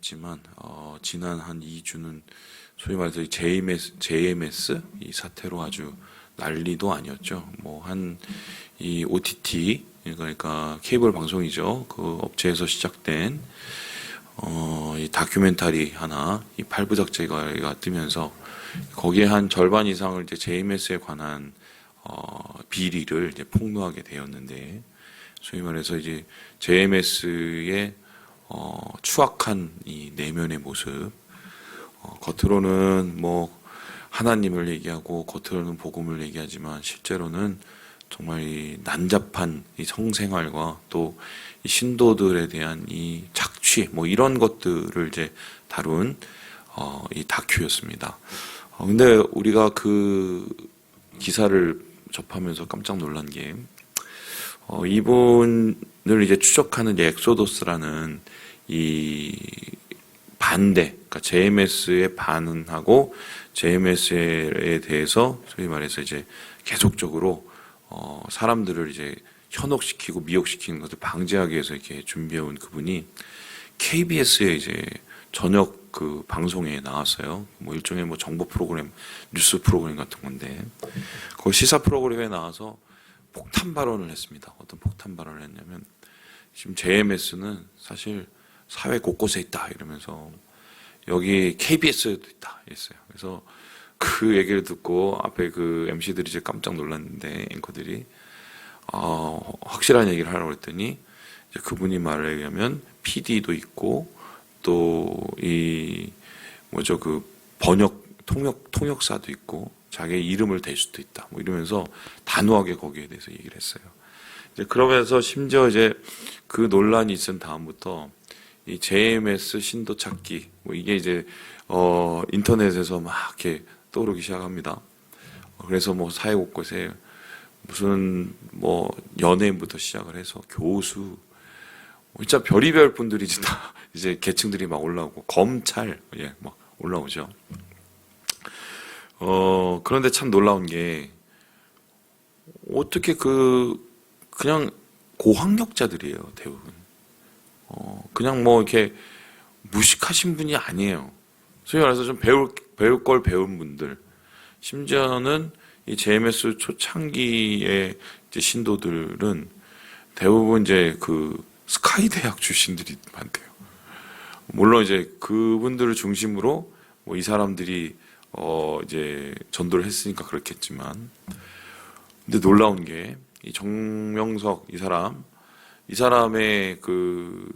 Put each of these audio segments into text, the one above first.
아시겠지만 지난 한 2주는 소위 말해서 이 JMS 이 사태로 아주 난리도 아니었죠. 뭐 한 이 OTT 그러니까 케이블 방송이죠. 그 업체에서 시작된 이 다큐멘터리 하나 이 8부작제가 뜨면서 거기에 한 절반 이상을 이제 JMS에 관한 비리를 이제 폭로하게 되었는데 소위 말해서 이제 JMS의 추악한 이 내면의 모습 겉으로는 뭐 하나님을 얘기하고 겉으로는 복음을 얘기하지만 실제로는 정말 이 난잡한 이 성생활과 또 이 신도들에 대한 이 착취 뭐 이런 것들을 이제 다룬 이 다큐였습니다. 근데 우리가 그 기사를 접하면서 깜짝 놀란 게 이분을 이제 추적하는 이제 엑소더스라는 이 반대, 그러니까 JMS에 반하고 JMS에 대해서 소위 말해서 이제 계속적으로 사람들을 이제 현혹시키고 미혹시키는 것을 방지하기 위해서 이렇게 준비해온 그분이 KBS에 이제 저녁 그 방송에 나왔어요. 뭐 일종의 뭐 정보 프로그램, 뉴스 프로그램 같은 건데 그 시사 프로그램에 나와서 폭탄 발언을 했습니다. 어떤 폭탄 발언을 했냐면 지금 JMS는 사실 사회 곳곳에 있다 이러면서 여기 KBS에도 있다 이랬어요. 그래서 그 얘기를 듣고 앞에 그 MC들이 이제 깜짝 놀랐는데 앵커들이 확실한 얘기를 하라고 했더니 이제 그분이 말을 얘기하면 PD도 있고 또 이 뭐죠 그 통역사도 있고 자기의 이름을 댈 수도 있다 뭐 이러면서 단호하게 거기에 대해서 얘기를 했어요. 이제 그러면서 심지어 이제 그 논란이 있은 다음부터 이 JMS 신도 찾기 뭐 이게 이제 인터넷에서 막 이렇게 떠오르기 시작합니다. 그래서 뭐 사회 곳곳에 무슨 뭐 연예인부터 시작을 해서 교수 진짜 별의별 분들이 다 이제 계층들이 막 올라오고 검찰 막 올라오죠. 그런데 참 놀라운 게 어떻게 그냥 고학력자들이에요 대부분. 그냥 뭐 이렇게 무식하신 분이 아니에요. 소위 말해서 좀 배울 걸 배운 분들. 심지어는 이 JMS 초창기의 이제 신도들은 대부분 이제 그 스카이 대학 출신들이 많대요. 물론 이제 그분들을 중심으로 뭐 이 사람들이 이제 전도를 했으니까 그렇겠지만, 근데 놀라운 게 이 정명석 이 사람의 그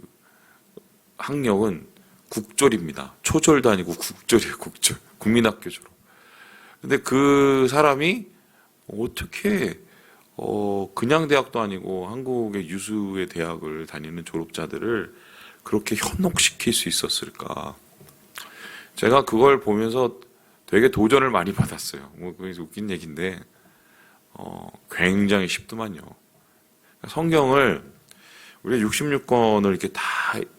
학력은 국졸입니다. 초졸도 아니고 국졸이에요, 국졸. 국민학교 졸업. 근데 그 사람이 어떻게 그냥 대학도 아니고 한국의 유수의 대학을 다니는 졸업자들을 그렇게 현혹시킬 수 있었을까? 제가 그걸 보면서 되게 도전을 많이 받았어요. 뭐 그게 웃긴 얘기인데 굉장히 쉽더만요. 성경을 우리가 66권을 이렇게 다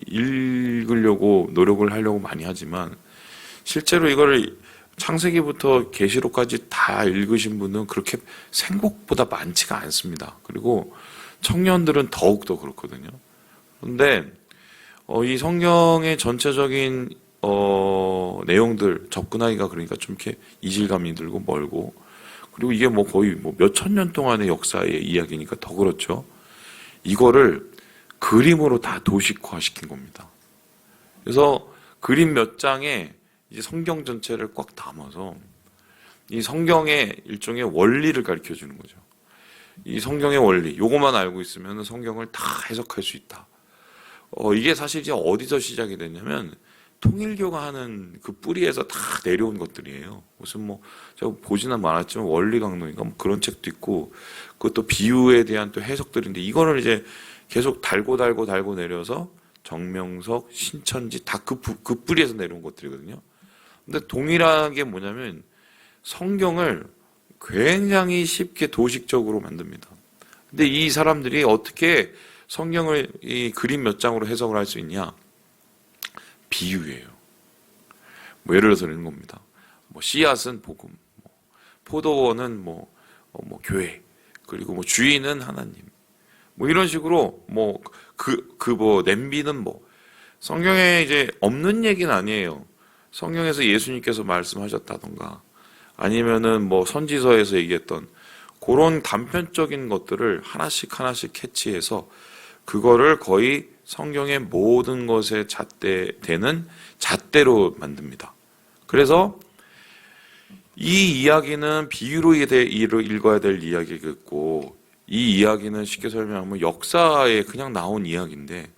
읽으려고 노력을 하려고 많이 하지만 실제로 이거를 창세기부터 계시록까지 다 읽으신 분은 그렇게 생각보다 많지가 않습니다. 그리고 청년들은 더욱더 그렇거든요. 그런데 이 성경의 전체적인 내용들 접근하기가 그러니까 좀 이렇게 이질감이 들고 멀고 그리고 이게 뭐 거의 뭐 몇천 년 동안의 역사의 이야기니까 더 그렇죠. 이거를 그림으로 다 도식화시킨 겁니다. 그래서 그림 몇 장에 이제 성경 전체를 꽉 담아서 이 성경의 일종의 원리를 가르쳐 주는 거죠. 이 성경의 원리, 요것만 알고 있으면 성경을 다 해석할 수 있다. 이게 사실 이제 어디서 시작이 됐냐면 통일교가 하는 그 뿌리에서 다 내려온 것들이에요. 무슨 뭐 제가 보지는 않았지만 원리강론인가 뭐 그런 책도 있고 그것도 비유에 대한 또 해석들인데 이거를 이제 계속 달고 내려서 정명석, 신천지 다 그 뿌리에서 내려온 것들이거든요. 근데 동일한 게 뭐냐면 성경을 굉장히 쉽게 도식적으로 만듭니다. 근데 이 사람들이 어떻게 성경을 이 그림 몇 장으로 해석을 할 수 있냐? 비유예요. 뭐 예를 들어서 이런 겁니다. 뭐 씨앗은 복음, 포도원은 뭐 교회, 그리고 뭐 주인은 하나님. 뭐 이런 식으로 뭐 냄비는 뭐 성경에 이제 없는 얘기는 아니에요. 성경에서 예수님께서 말씀하셨다던가 아니면은 뭐 선지서에서 얘기했던 그런 단편적인 것들을 하나씩 하나씩 캐치해서 그거를 거의 성경의 모든 것에 되는 잣대로 만듭니다. 그래서 이 이야기는 비유로 읽어야 될 이야기겠고, 이 이야기는 쉽게 설명하면 역사에 그냥 나온 이야기인데,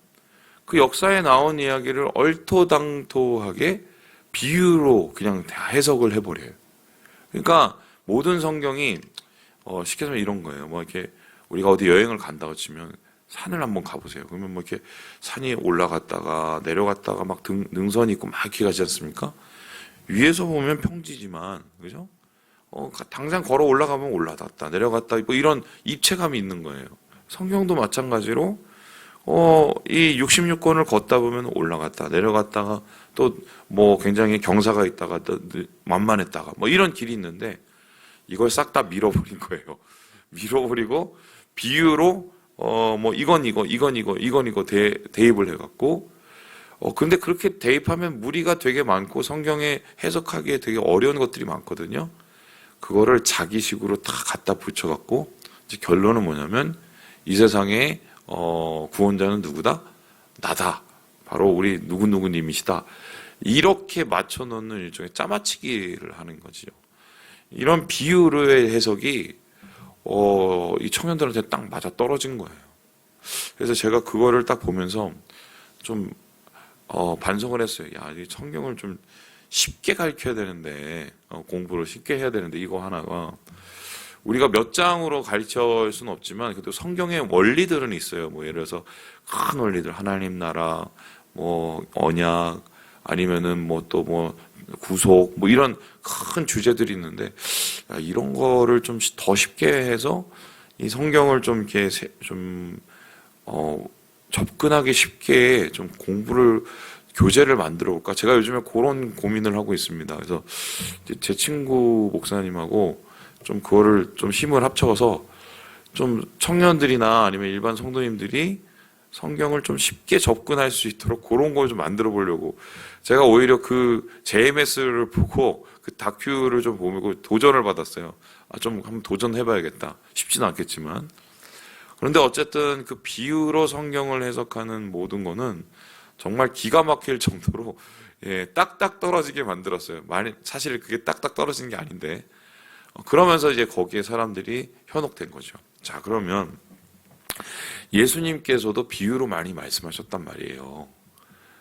그 역사에 나온 이야기를 얼토당토하게 비유로 그냥 다 해석을 해버려요. 그러니까 모든 성경이 쉽게 말하면 이런 거예요. 뭐 이렇게 우리가 어디 여행을 간다고 치면 산을 한번 가보세요. 그러면 뭐 이렇게 산이 올라갔다가 내려갔다가 막 능선이 있고 막 이렇게 가지 않습니까? 위에서 보면 평지지만, 그죠? 당장 걸어 올라가면 올라갔다, 내려갔다, 뭐 이런 입체감이 있는 거예요. 성경도 마찬가지로, 이 66권을 걷다 보면 올라갔다, 내려갔다가 또 뭐 굉장히 경사가 있다가 또 만만했다가 뭐 이런 길이 있는데 이걸 싹 다 밀어버린 거예요. 밀어버리고 비유로, 뭐 이건 이거 대입을 해갖고, 근데 그렇게 대입하면 무리가 되게 많고 성경에 해석하기에 되게 어려운 것들이 많거든요. 그거를 자기식으로 다 갖다 붙여갖고 이제 결론은 뭐냐면 이 세상에 구원자는 누구다? 나다. 바로 우리 누구누구님이시다. 이렇게 맞춰놓는 일종의 짜맞추기를 하는 거지요. 이런 비유의 해석이 이 청년들한테 딱 맞아 떨어진 거예요. 그래서 제가 그거를 딱 보면서 좀 반성을 했어요. 야, 이 성경을 좀 쉽게 가르쳐야 되는데, 공부를 쉽게 해야 되는데, 이거 하나가 우리가 몇 장으로 가르칠 수는 없지만 그래도 성경의 원리들은 있어요. 뭐 예를 들어서 큰 원리들, 하나님 나라, 뭐 언약, 아니면은 뭐 또 뭐 구속, 뭐 이런 큰 주제들이 있는데, 야, 이런 거를 좀 더 쉽게 해서 이 성경을 좀 이렇게 접근하기 쉽게 좀 교재를 만들어 볼까? 제가 요즘에 그런 고민을 하고 있습니다. 그래서 제 친구 목사님하고 좀 그거를 좀 힘을 합쳐서 좀 청년들이나 아니면 일반 성도님들이 성경을 좀 쉽게 접근할 수 있도록 그런 걸 좀 만들어 보려고, 제가 오히려 그 JMS를 보고 그 다큐를 좀 보고 도전을 받았어요. 좀 한번 도전해봐야겠다. 쉽지는 않겠지만. 그런데 어쨌든 그 비유로 성경을 해석하는 모든 거는 정말 기가 막힐 정도로 딱딱 떨어지게 만들었어요. 사실 그게 딱딱 떨어진 게 아닌데, 그러면서 이제 거기에 사람들이 현혹된 거죠. 자, 그러면 예수님께서도 비유로 많이 말씀하셨단 말이에요.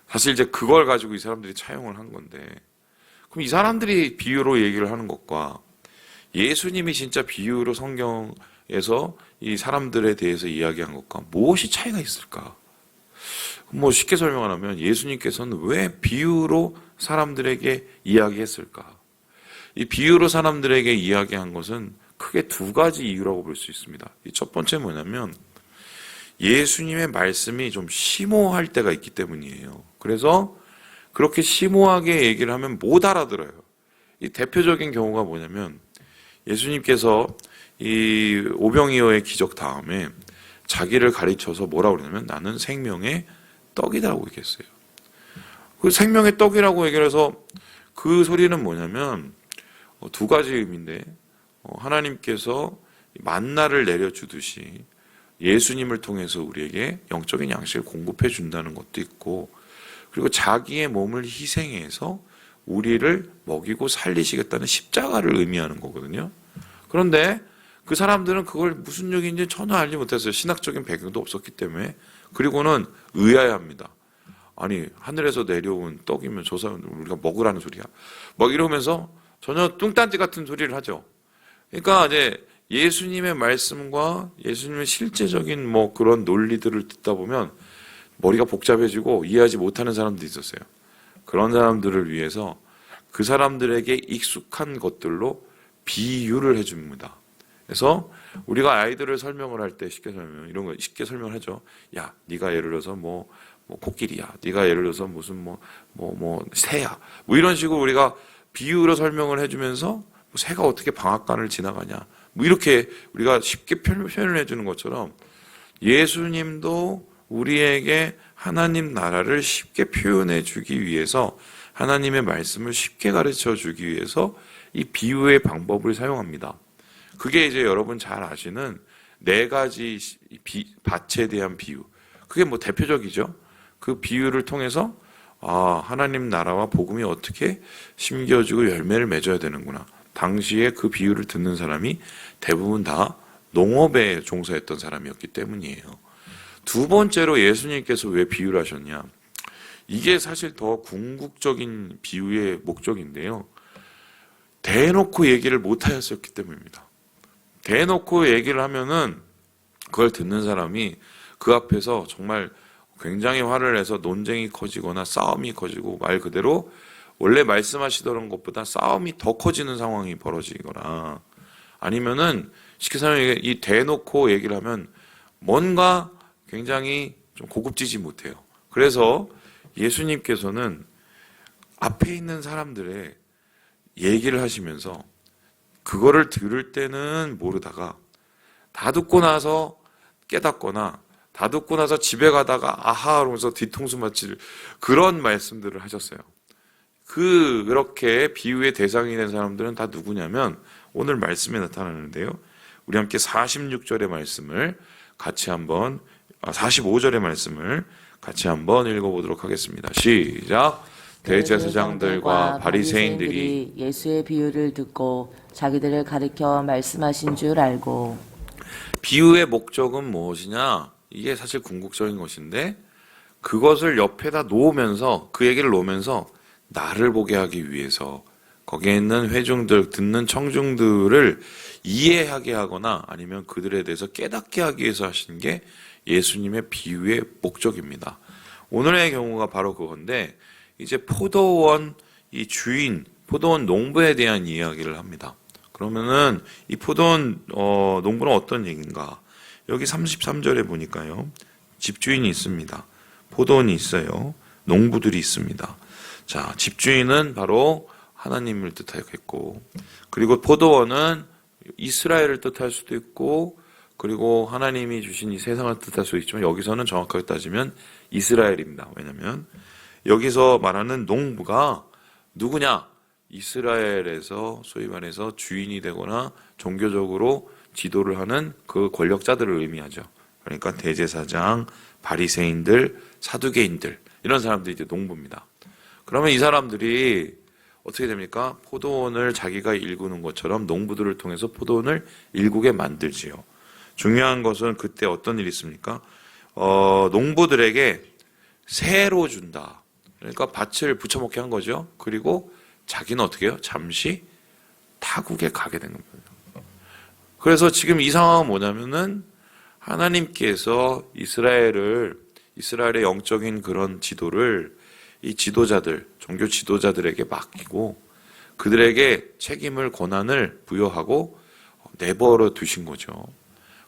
사실 이제 그걸 가지고 이 사람들이 차용을 한 건데, 그럼 이 사람들이 비유로 얘기를 하는 것과 예수님이 진짜 비유로 성경에서 이 사람들에 대해서 이야기한 것과 무엇이 차이가 있을까? 뭐 쉽게 설명하면 예수님께서는 왜 비유로 사람들에게 이야기했을까? 이 비유로 사람들에게 이야기한 것은 크게 두 가지 이유라고 볼 수 있습니다. 이 첫 번째 뭐냐면 예수님의 말씀이 좀 심오할 때가 있기 때문이에요. 그래서 그렇게 심오하게 얘기를 하면 못 알아들어요. 이 대표적인 경우가 뭐냐면 예수님께서 이 오병이어의 기적 다음에 자기를 가르쳐서 뭐라고 그러냐면 나는 생명의 떡이라고 얘기했어요. 그 생명의 떡이라고 얘기를 해서 그 소리는 뭐냐면 두 가지 의미인데, 하나님께서 만나를 내려주듯이 예수님을 통해서 우리에게 영적인 양식을 공급해 준다는 것도 있고, 그리고 자기의 몸을 희생해서 우리를 먹이고 살리시겠다는 십자가를 의미하는 거거든요. 그런데 그 사람들은 그걸 무슨 얘기인지 전혀 알지 못했어요. 신학적인 배경도 없었기 때문에. 그리고는 의아해합니다. 아니, 하늘에서 내려온 떡이면 저 사람 우리가 먹으라는 소리야. 막 이러면서 전혀 뚱딴지 같은 소리를 하죠. 그러니까 이제 예수님의 말씀과 예수님의 실제적인 뭐 그런 논리들을 듣다 보면 머리가 복잡해지고 이해하지 못하는 사람들이 있었어요. 그런 사람들을 위해서 그 사람들에게 익숙한 것들로 비유를 해줍니다. 그래서 우리가 아이들을 설명을 할 때 쉽게 설명, 이런 거 쉽게 설명하죠. 야, 네가 예를 들어서 뭐 코끼리야. 네가 예를 들어서 무슨 새야. 뭐 이런 식으로 우리가 비유로 설명을 해주면서 새가 어떻게 방앗간을 지나가냐. 뭐 이렇게 우리가 쉽게 표현을 해주는 것처럼 예수님도 우리에게 하나님 나라를 쉽게 표현해 주기 위해서, 하나님의 말씀을 쉽게 가르쳐 주기 위해서 이 비유의 방법을 사용합니다. 그게 이제 여러분 잘 아시는 네 가지 밭에 대한 비유. 그게 뭐 대표적이죠. 그 비유를 통해서 하나님 나라와 복음이 어떻게 심겨지고 열매를 맺어야 되는구나. 당시에 그 비유를 듣는 사람이 대부분 다 농업에 종사했던 사람이었기 때문이에요. 두 번째로 예수님께서 왜 비유를 하셨냐. 이게 사실 더 궁극적인 비유의 목적인데요. 대놓고 얘기를 못 하였었기 때문입니다. 대놓고 얘기를 하면은 그걸 듣는 사람이 그 앞에서 정말 굉장히 화를 내서 논쟁이 커지거나 싸움이 커지고, 말 그대로 원래 말씀하시던 것보다 싸움이 더 커지는 상황이 벌어지거나, 아니면은 쉽게 설명해 이 대놓고 얘기를 하면 뭔가 굉장히 좀 고급지지 못해요. 그래서 예수님께서는 앞에 있는 사람들의 얘기를 하시면서 그거를 들을 때는 모르다가 다 듣고 나서 깨닫거나, 다 듣고 나서 집에 가다가 아하 하면서 뒤통수 맞힐 그런 말씀들을 하셨어요. 그렇게 비유의 대상이 된 사람들은 다 누구냐면 오늘 말씀에 나타나는데요. 우리 함께 46절의 말씀을 같이 한번 45절의 말씀을 같이 한번 읽어보도록 하겠습니다. 시작. 대제사장들과 바리새인들이 예수의 비유를 듣고 자기들을 가리켜 말씀하신 줄 알고. 비유의 목적은 무엇이냐? 이게 사실 궁극적인 것인데, 그것을 옆에다 놓으면서, 그 얘기를 놓으면서 나를 보게 하기 위해서 거기에 있는 회중들, 듣는 청중들을 이해하게 하거나 아니면 그들에 대해서 깨닫게 하기 위해서 하신 게 예수님의 비유의 목적입니다. 오늘의 경우가 바로 그건데, 이제 포도원 이 주인, 포도원 농부에 대한 이야기를 합니다. 그러면은 이 포도원 농부는 어떤 얘기인가? 여기 33절에 보니까요. 집주인이 있습니다. 포도원이 있어요. 농부들이 있습니다. 자, 집주인은 바로 하나님을 뜻하겠고, 그리고 포도원은 이스라엘을 뜻할 수도 있고, 그리고 하나님이 주신 이 세상을 뜻할 수 있지만 여기서는 정확하게 따지면 이스라엘입니다. 왜냐하면 여기서 말하는 농부가 누구냐? 이스라엘에서 소위 말해서 주인이 되거나 종교적으로 지도를 하는 그 권력자들을 의미하죠. 그러니까 대제사장, 바리새인들, 사두개인들, 이런 사람들이 이제 농부입니다. 그러면 이 사람들이 어떻게 됩니까? 포도원을 자기가 일구는 것처럼 농부들을 통해서 포도원을 일구게 만들지요. 중요한 것은 그때 어떤 일이 있습니까? 농부들에게 새로 준다. 그러니까 밭을 부쳐먹게 한 거죠. 그리고 자기는 어떻게 해요? 잠시 타국에 가게 된 겁니다. 그래서 지금 이 상황은 뭐냐면은 하나님께서 이스라엘의 영적인 그런 지도를 이 지도자들, 종교 지도자들에게 맡기고 그들에게 책임을, 권한을 부여하고 내버려 두신 거죠.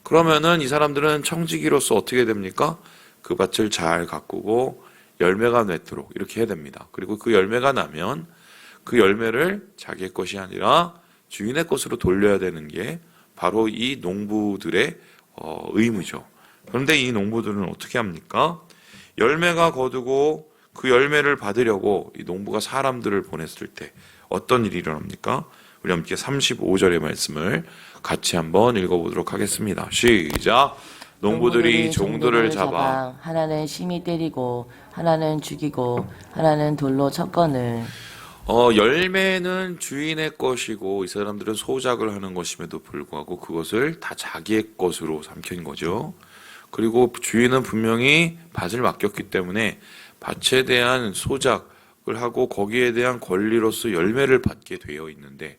그러면은 이 사람들은 청지기로서 어떻게 됩니까? 그 밭을 잘 가꾸고 열매가 맺도록 이렇게 해야 됩니다. 그리고 그 열매가 나면 그 열매를 자기의 것이 아니라 주인의 것으로 돌려야 되는 게 바로 이 농부들의 의무죠. 그런데 이 농부들은 어떻게 합니까? 열매가 거두고 그 열매를 받으려고 이 농부가 사람들을 보냈을 때 어떤 일이 일어납니까? 우리 함께 35절의 말씀을 같이 한번 읽어보도록 하겠습니다. 시작! 농부들이 종들을 잡아 하나는 심히 때리고 하나는 죽이고 하나는 돌로 쳤거늘. 열매는 주인의 것이고 이 사람들은 소작을 하는 것임에도 불구하고 그것을 다 자기의 것으로 삼킨 거죠. 그리고 주인은 분명히 밭을 맡겼기 때문에 밭에 대한 소작을 하고 거기에 대한 권리로서 열매를 받게 되어 있는데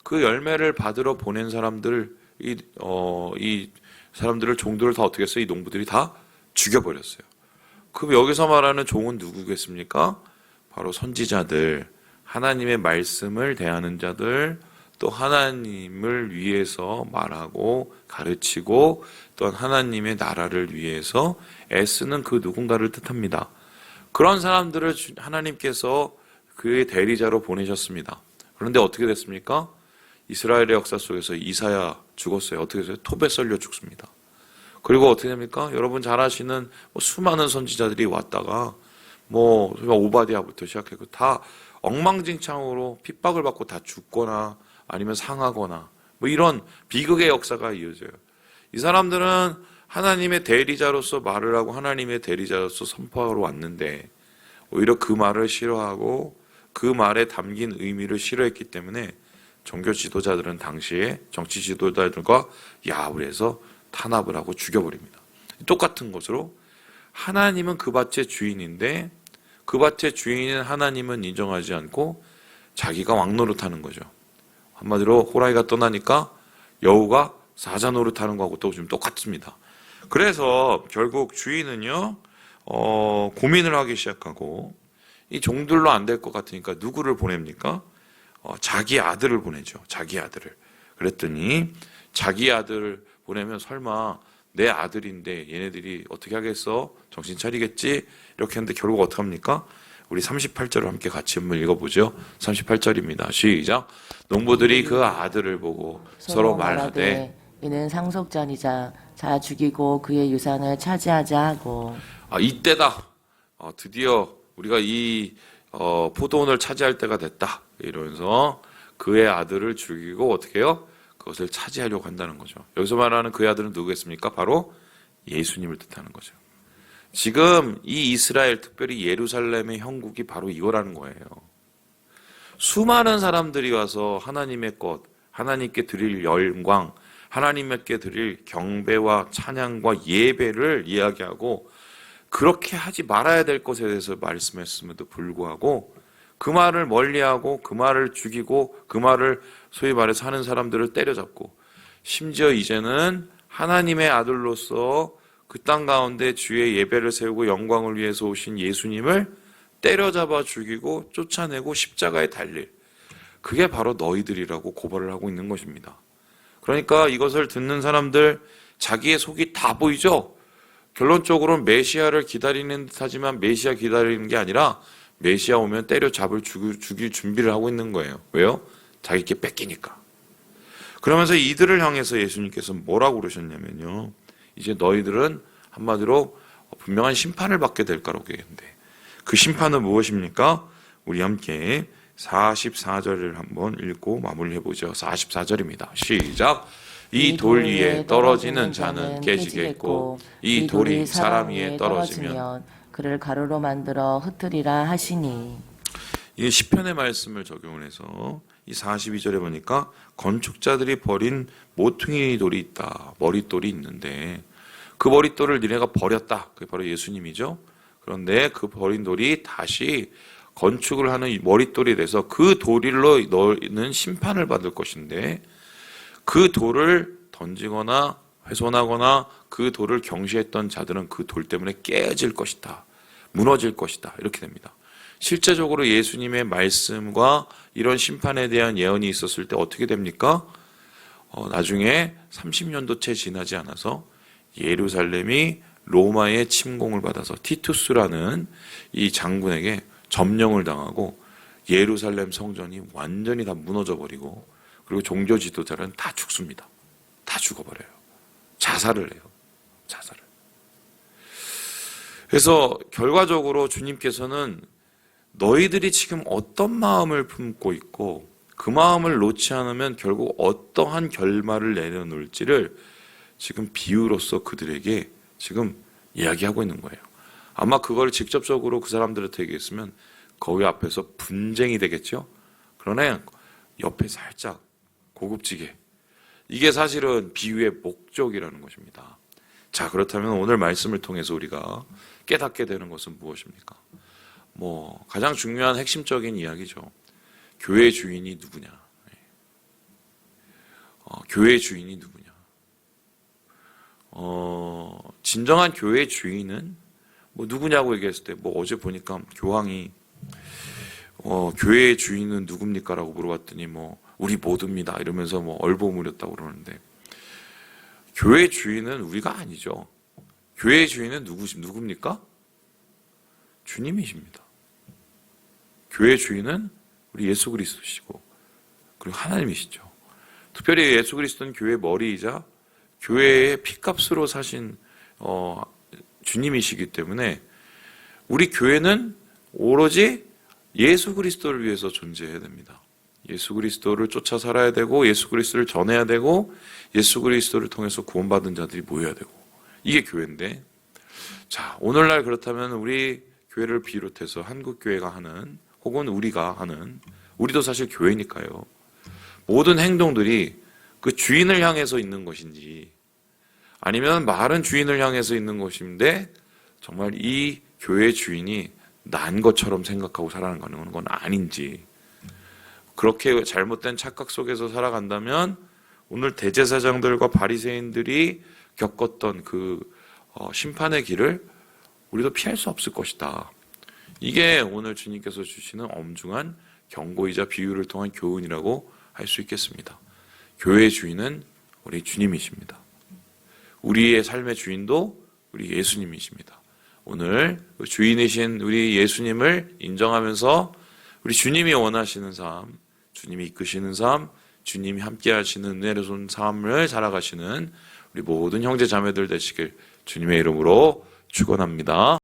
그 열매를 받으러 보낸 사람들, 이 사람들을, 종들을 다 어떻게 했어요? 이 농부들이 다 죽여버렸어요. 그럼 여기서 말하는 종은 누구겠습니까? 바로 선지자들, 하나님의 말씀을 대하는 자들, 또 하나님을 위해서 말하고 가르치고 또한 하나님의 나라를 위해서 애쓰는 그 누군가를 뜻합니다. 그런 사람들을 하나님께서 그의 대리자로 보내셨습니다. 그런데 어떻게 됐습니까? 이스라엘의 역사 속에서 이사야 죽었어요. 어떻게 했어요? 톱에 썰려 죽습니다. 그리고 어떻게 됩니까? 여러분 잘 아시는 수많은 선지자들이 왔다가 오바댜부터 시작해서 다 엉망진창으로 핍박을 받고 다 죽거나 아니면 상하거나 이런 비극의 역사가 이어져요. 이 사람들은 하나님의 대리자로서 말을 하고 하나님의 대리자로서 선포하러 왔는데 오히려 그 말을 싫어하고 그 말에 담긴 의미를 싫어했기 때문에 종교 지도자들은 당시에 정치 지도자들과 야합을 해서 탄압을 하고 죽여버립니다. 똑같은 것으로 하나님은 그 밭의 주인인데 그 밭의 주인인 하나님은 인정하지 않고 자기가 왕 노릇하는 거죠. 한마디로 호랑이가 떠나니까 여우가 사자 노릇하는 거하고 또 좀 똑같습니다. 그래서 결국 주인은요 고민을 하기 시작하고 이 종들로 안 될 것 같으니까 누구를 보냅니까? 자기 아들을 보내죠. 자기 아들을. 그랬더니 자기 아들을 보내면 설마 내 아들인데 얘네들이 어떻게 하겠어? 정신 차리겠지? 이렇게 했는데 결국 어떻게 합니까? 우리 38절을 함께 같이 한번 읽어보죠. 38절입니다. 시작. 농부들이 그 아들을 보고 서로 말하되 이는 상속자이자 자 죽이고 그의 유산을 차지하자 하고. 이때다. 드디어 우리가 이 포도원을 차지할 때가 됐다. 이러면서 그의 아들을 죽이고 어떻게 해요? 그것을 차지하려고 한다는 거죠. 여기서 말하는 그의 아들은 누구겠습니까? 바로 예수님을 뜻하는 거죠. 지금 이 이스라엘, 특별히 예루살렘의 형국이 바로 이거라는 거예요. 수많은 사람들이 와서 하나님의 것, 하나님께 드릴 영광, 하나님께 드릴 경배와 찬양과 예배를 이야기하고 그렇게 하지 말아야 될 것에 대해서 말씀했음에도 불구하고 그 말을 멀리하고 그 말을 죽이고 그 말을 소위 말해서 하는 사람들을 때려잡고 심지어 이제는 하나님의 아들로서 그 땅 가운데 주의 예배를 세우고 영광을 위해서 오신 예수님을 때려잡아 죽이고 쫓아내고 십자가에 달릴 그게 바로 너희들이라고 고발을 하고 있는 것입니다. 그러니까 이것을 듣는 사람들 자기의 속이 다 보이죠? 결론적으로는 메시아를 기다리는 듯하지만 메시아 기다리는 게 아니라 메시아 오면 때려잡을 죽일 준비를 하고 있는 거예요. 왜요? 자기께 뺏기니까. 그러면서 이들을 향해서 예수님께서 뭐라고 그러셨냐면요. 이제 너희들은 한마디로 분명한 심판을 받게 될 거라고 얘기했는데 그 심판은 무엇입니까? 우리 함께 44절을 한번 읽고 마무리해보죠. 44절입니다. 시작. 이 돌 위에 떨어지는 자는 깨지겠고 이 돌이 사람 위에 떨어지면 그를 가루로 만들어 흩으리라 하시니. 이 시편의 말씀을 적용을 해서 이 42절에 보니까 건축자들이 버린 모퉁이 돌이 있다. 머릿돌이 있는데 그 머릿돌을 니네가 버렸다. 그게 바로 예수님이죠. 그런데 그 버린 돌이 다시 건축을 하는 이 머릿돌이 돼서 그 돌로 너는 심판을 받을 것인데 그 돌을 던지거나 훼손하거나 그 돌을 경시했던 자들은 그 돌 때문에 깨질 것이다. 무너질 것이다. 이렇게 됩니다. 실제적으로 예수님의 말씀과 이런 심판에 대한 예언이 있었을 때 어떻게 됩니까? 나중에 30년도 채 지나지 않아서 예루살렘이 로마의 침공을 받아서 티투스라는 이 장군에게 점령을 당하고 예루살렘 성전이 완전히 다 무너져 버리고 그리고 종교 지도자는 다 죽습니다. 다 죽어버려요. 자살을 해요. 자살을. 그래서 결과적으로 주님께서는 너희들이 지금 어떤 마음을 품고 있고 그 마음을 놓지 않으면 결국 어떠한 결말을 내려놓을지를 지금 비유로서 그들에게 지금 이야기하고 있는 거예요. 아마 그걸 직접적으로 그 사람들한테 얘기했으면 거기 앞에서 분쟁이 되겠죠. 그러나 옆에 살짝 고급지게 이게 사실은 비유의 목적이라는 것입니다. 자, 그렇다면 오늘 말씀을 통해서 우리가 깨닫게 되는 것은 무엇입니까? 가장 중요한 핵심적인 이야기죠. 교회의 주인이 누구냐? 교회의 주인이 누구냐? 진정한 교회의 주인은 누구냐고 얘기했을 때 어제 보니까 교황이 교회의 주인은 누굽니까? 라고 물어봤더니 우리 모두입니다. 이러면서 얼버무렸다고 그러는데 교회의 주인은 우리가 아니죠. 교회의 주인은 누굽니까? 주님이십니다. 교회의 주인은 우리 예수 그리스도시고 그리고 하나님이시죠. 특별히 예수 그리스도는 교회의 머리이자 교회의 피값으로 사신 주님이시기 때문에 우리 교회는 오로지 예수 그리스도를 위해서 존재해야 됩니다. 예수 그리스도를 쫓아 살아야 되고 예수 그리스도를 전해야 되고 예수 그리스도를 통해서 구원받은 자들이 모여야 되고 이게 교회인데, 자, 오늘날 그렇다면 우리 교회를 비롯해서 한국 교회가 하는 혹은 우리가 하는, 우리도 사실 교회니까요, 모든 행동들이 그 주인을 향해서 있는 것인지 아니면 말은 주인을 향해서 있는 것인데 정말 이 교회의 주인이 난 것처럼 생각하고 살아가는 건 아닌지, 그렇게 잘못된 착각 속에서 살아간다면 오늘 대제사장들과 바리새인들이 겪었던 그 심판의 길을 우리도 피할 수 없을 것이다. 이게 오늘 주님께서 주시는 엄중한 경고이자 비유를 통한 교훈이라고 할 수 있겠습니다. 교회의 주인은 우리 주님이십니다. 우리의 삶의 주인도 우리 예수님이십니다. 오늘 주인이신 우리 예수님을 인정하면서 우리 주님이 원하시는 삶, 주님이 이끄시는 삶, 주님이 함께 하시는 은혜로운 삶을 살아가시는 우리 모든 형제 자매들 되시길 주님의 이름으로 축원합니다.